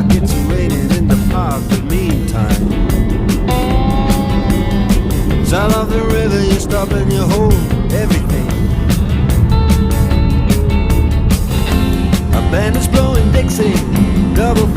like it's raining in the park, but meantime, sound of the river, you stop and you hold everything. A band is blowing Dixie, double